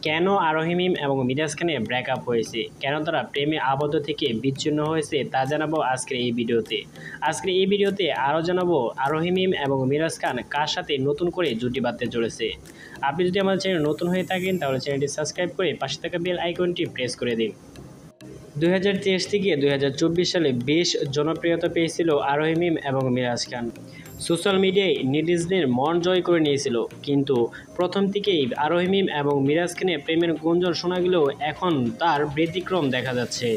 কেন আরোহী মিম এবং মিরাজ খানের ব্রেকআপ হয়েছে, কেন তারা প্রেমে আবদ্ধ থেকে বিচ্ছিন্ন হয়েছে তা জানাবো আজকের এই ভিডিওতে। আরও জানাবো আরোহী মিম এবং মিরাজ খান কার সাথে নতুন করে জুটি বাঁধতে চলেছে। আপনি যদি আমার চ্যানেল নতুন হয়ে থাকেন তাহলে চ্যানেলটি সাবস্ক্রাইব করে পাশে থাকা বেল আইকনটি প্রেস করে দিন। 2023 থেকে 2024 সালে বেশ জনপ্রিয়তা পেয়েছিল আরোহী মিম এবং মিরাজ খান। সোশ্যাল মিডিয়ায় নেটিজদের মন জয় করে নিয়েছিল, কিন্তু প্রথম থেকেই আরোহী মিম এবং মিরাজ খানের প্রেমের গুঞ্জন শোনা গেলেও এখন তার ব্যতিক্রম দেখা যাচ্ছে।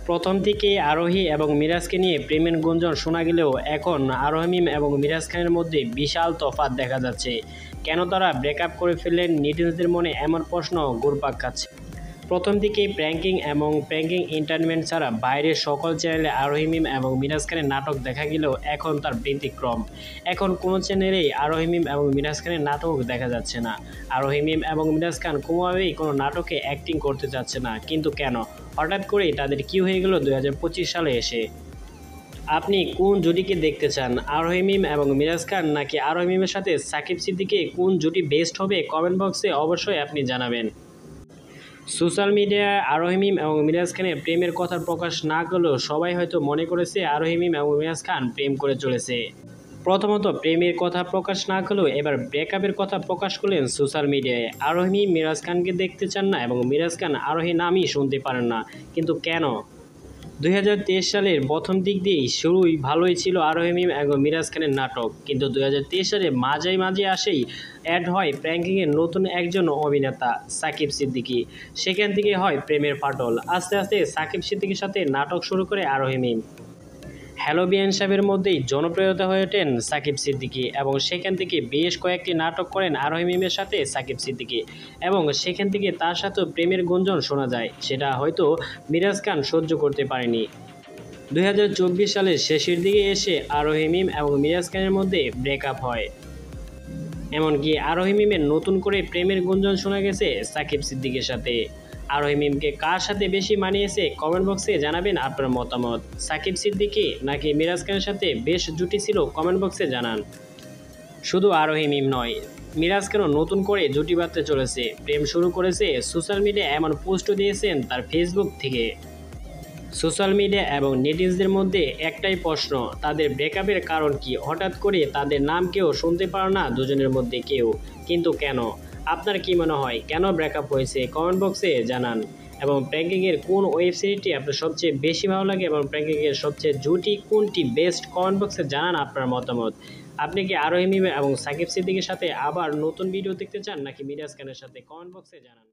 প্রথম থেকে আরোহী এবং মিরাজকে নিয়ে প্রেমের গুঞ্জন শোনা গেলেও এখন আরোহী মিম এবং মিরাজ খানের মধ্যে বিশাল তফাৎ দেখা যাচ্ছে। কেন তারা ব্রেকআপ করে ফেললেন, নেটিজদের মনে এমন প্রশ্ন ঘুরপাক খাচ্ছে। প্রথম থেকেই প্র্যাঙ্কিং এন্টারটেইনমেন্ট ছাড়া বাইরের সকল চ্যানেলে আরোহী মিম এবং মিরাজ খানের নাটক দেখা গেলেও এখন তার ব্যতিক্রম। এখন কোনো চ্যানেলেই আরোহী মিম এবং মিরাজ খানের নাটক দেখা যাচ্ছে না। আরোহী মিম এবং মিরাজ খান কোনোভাবেই কোনো নাটকে অ্যাক্টিং করতে চাচ্ছে না, কিন্তু কেন? হঠাৎ করেই তাদের কি হয়ে গেল 2025 সালে এসে? আপনি কোন জুটিকে দেখতে চান, আরোহী মিম এবং মিরাজ খান নাকি আরোহী মিমের সাথে সাকিব সিদ্দিকী? কোন জুটি বেস্ট হবে কমেন্ট বক্সে অবশ্যই আপনি জানাবেন। সোশ্যাল মিডিয়ায় আরোহী মিম এবং মিরাজ খানের প্রেমের কথা প্রকাশ না করলেও সবাই হয়তো মনে করেছে আরোহী মিম এবং মিরাজ খান প্রেম করে চলেছে। প্রথমত প্রেমের কথা প্রকাশ না করলেও এবার ব্রেকআপের কথা প্রকাশ করলেন সোশ্যাল মিডিয়ায়। আরোহী মিম মিরাজ খানকে দেখতে চান না এবং মিরাজ খান আরোহী নামই শুনতে পারেন না, কিন্তু কেন? 2023 সালের প্রথম দিক দিয়েই শুরুই ভালোই ছিল আরোহী মিম এবং মিরাজ খানের নাটক, কিন্তু 2023 সালে মাঝে আসেই অ্যাড হয় প্র্যাঙ্কিংয়ের নতুন একজন অভিনেতা সাকিব সিদ্দিকী। সেখান থেকে হয় প্রেমের ফাটল। আস্তে আস্তে সাকিব সিদ্দিকীর সাথে নাটক শুরু করে আরোহী মিম। হ্যালো বিয়ান সাহেবের মধ্যেই জনপ্রিয়তা হয়ে ওঠেন সাকিব সিদ্দিকী এবং সেখান থেকে বেশ কয়েকটি নাটক করেন আরোহী মিমের সাথে সাকিব সিদ্দিকী এবং সেখান থেকে তার সাথেও প্রেমের গুঞ্জন শোনা যায়, সেটা হয়তো মিরাজ খান সহ্য করতে পারেনি। 2024 সালের শেষের দিকে এসে আরোহী মিম এবং মিরাজ খানের মধ্যে ব্রেকআপ হয়। এমনকি আরোহী মিমের নতুন করে প্রেমের গুঞ্জন শোনা গেছে সাকিব সিদ্দিকীর সাথে। আরোহী মিমকে কার সাথে বেশি মানিয়েছে কমেন্ট বক্সে জানাবেন আপনার মতামত। সাকিব সিদ্দিকী নাকি মিরাজ খানের সাথে বেশ জুটি ছিল কমেন্ট বক্সে জানান। শুধু আরোহী মিম নয়, মিরাজ খানও নতুন করে জুটি বাঁধতে চলেছে, প্রেম শুরু করেছে। সোশ্যাল মিডিয়ায় এমন পোস্টও দিয়েছেন তার ফেসবুক থেকে। সোশ্যাল মিডিয়া এবং নেটিজদের মধ্যে একটাই প্রশ্ন, তাদের ব্রেকআপের কারণ কি? হঠাৎ করে তাদের নাম কেউ শুনতে পারে না দুজনের মধ্যে কেউ, কিন্তু কেন? আপনার কি মনে হয় কেন ব্রেকআপ হয়েছে কমেন্ট বক্সে জানান। এবং প্র্যাঙ্কিংয়ের কোন ওয়েব সিরিজটি আপনার সবচেয়ে বেশি ভালো লাগে এবং প্র্যাঙ্কিংয়ের সবচেয়ে জুটি কোনটি বেস্ট কমেন্ট বক্সে জানান আপনার মতামত। আপনি কি আরোহী মিম এবং সাকিব সিদ্দিকীর সাথে আবার নতুন ভিডিও দেখতে চান নাকি মিরাজ খানের সাথে? কমেন্ট বক্সে জানান।